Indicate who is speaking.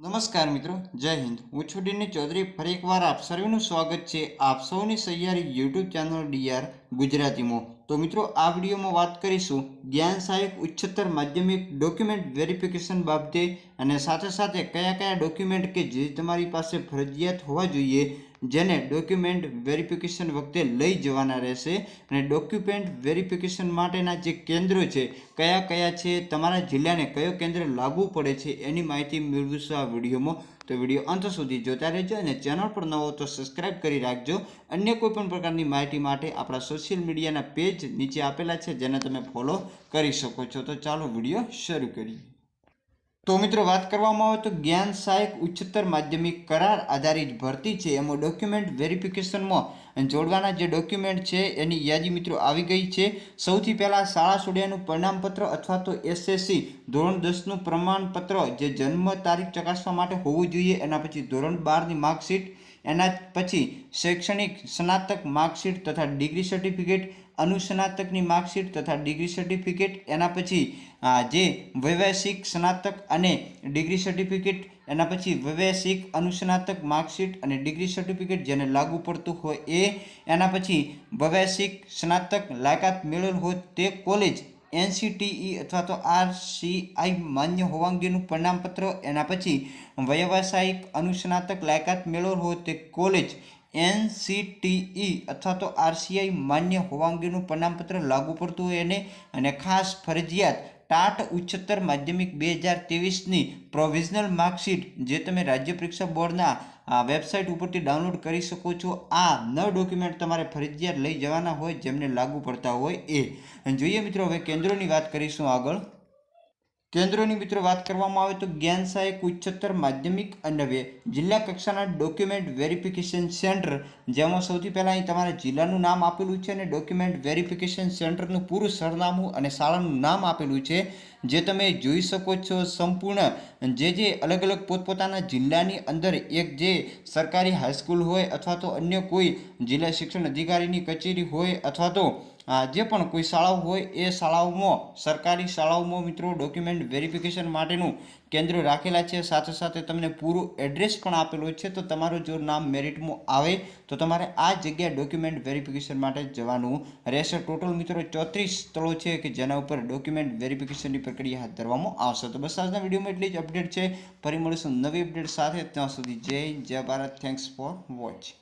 Speaker 1: નમસ્કાર મિત્રો, જય હિન્દ. હું છું ડીની ચૌધરી. ફરી એકવાર આપ સર્વેનું સ્વાગત છે આપ સૌની સહિયારી યુટ્યુબ ચેનલ ડીઆર ગુજરાતીમાં. તો મિત્રો, આ વિડીયોમાં વાત કરીશું જ્ઞાન સહાયક ઉચ્ચતર માધ્યમિક ડોક્યુમેન્ટ વેરિફિકેશન બાબતે અને સાથે સાથે કયા કયા ડોક્યુમેન્ટ કે જે તમારી પાસે ફરજિયાત હોવા જોઈએ, જેને ડોક્યુમેન્ટ વેરિફિકેશન વખતે લઈ જવાના રહેશે, અને ડોક્યુમેન્ટ વેરિફિકેશન માટેના જે કેન્દ્રો છે કયા કયા છે, તમારા જિલ્લાને કયો કેન્દ્ર લાગુ પડે છે, એની માહિતી મેળવીશું આ વિડીયોમાં. તો વિડીયો અંત સુધી જોતા રહેજો અને ચેનલ પર નવો તો સબસ્ક્રાઇબ કરી રાખજો. અન્ય કોઈ પણ પ્રકારની માહિતી માટે આપણા સોશિયલ મીડિયાના પેજ નીચે આપેલા છે, જેને તમે ફોલો કરી શકો છો. તો ચાલો વિડીયો શરૂ કરીએ. તો મિત્રો, વાત કરવામાં આવે તો જ્ઞાન સહાયક ઉચ્ચતર માધ્યમિક કરાર આધારિત ભરતી છે, એમાં ડોક્યુમેન્ટ વેરિફિકેશનમાં જોડવાના જે ડોક્યુમેન્ટ છે એની યાદી મિત્રો આવી ગઈ છે. સૌથી પહેલાં શાળા છોડ્યાનું પ્રમાણપત્ર અથવા તો એસએસસી ધોરણ 10નું પ્રમાણપત્ર જે જન્મ તારીખ ચકાસવા માટે હોવું જોઈએ. એના પછી ધોરણ 12ની માર્કશીટ, એના પછી શૈક્ષણિક સ્નાતક માર્કશીટ તથા ડિગ્રી સર્ટિફિકેટ, અનુસ્નાતકની માર્કશીટ તથા ડિગ્રી સર્ટિફિકેટ, એના પછી જે વૈવાહિક સ્નાતક અને ડિગ્રી સર્ટિફિકેટ, એના પછી વૈવાહિક અનુસ્નાતક માર્કશીટ અને ડિગ્રી સર્ટિફિકેટ જેને લાગુ પડતું હોય એ, એના પછી વૈવાહિક સ્નાતક લાયકાત મેળવેલ હોય તે કોલેજ એનસીટીઈ અથવા તો આરસીઆઈ માન્ય હોવા અંગેનું પ્રમાણપત્ર, એના પછી વ્યવસાયિક અનુસ્નાતક લાયકાત મેળવેલ હોય તે કોલેજ એનસીટીઈ અથવા તો આરસીઆઈ માન્ય હોવા અંગેનું પ્રમાણપત્ર લાગુ પડતું હોય એને, અને ખાસ ફરજિયાત ટાટ ઉચ્ચતર માધ્યમિક 2023ની પ્રોવિઝનલ માર્કશીટ જે તમે રાજ્ય પરીક્ષા બોર્ડના વેબસાઇટ ઉપરથી ડાઉનલોડ કરી શકો છો. આ 9 ડોક્યુમેન્ટ તમારે ફરજિયાત લઈ જવાના હોય જેમને લાગુ પડતા હોય એ. જોઈએ મિત્રો, હવે કેન્દ્રોની વાત કરીશું આગળ. કેન્દ્રોની મિત્રો વાત કરવામાં આવે તો જ્ઞાન સહાયક ઉચ્ચતર માધ્યમિક અને જિલ્લા કક્ષાના ડોક્યુમેન્ટ વેરિફિકેશન સેન્ટર, જેમાં સૌથી પહેલાં અહીં તમારા જિલ્લાનું નામ આપેલું છે અને ડોક્યુમેન્ટ વેરિફિકેશન સેન્ટરનું પૂરું સરનામું અને શાળાનું નામ આપેલું છે, જે તમે જોઈ શકો છો. સંપૂર્ણ જે અલગ અલગ પોતપોતાના જિલ્લાની અંદર એક જે સરકારી હાઈસ્કૂલ હોય અથવા તો અન્ય કોઈ જિલ્લા શિક્ષણ અધિકારીની કચેરી હોય અથવા તો જે પણ કોઈ શાળાઓ હોય એ શાળાઓમાં, સરકારી શાળાઓમાં મિત્રો ડોક્યુમેન્ટ વેરિફિકેશન માટેનું કેન્દ્ર રાખેલા છે. સાથે સાથે તમને પૂરું એડ્રેસ પણ આપેલું છે. તો તમારું જો નામ મેરિટમાં આવે તો તમારે આ જગ્યાએ ડોક્યુમેન્ટ વેરિફિકેશન માટે જવાનું રહેશે. ટોટલ મિત્રો 34 સ્થળો છે કે જેના ઉપર ડોક્યુમેન્ટ વેરિફિકેશનની પ્રક્રિયા હાથ ધરવામાં આવશે. તો બસ આજના વિડીયોમાં એટલી જ અપડેટ છે. ફરી મળીશું નવી અપડેટ સાથે. ત્યાં સુધી જય ભારત. Thanks for watch.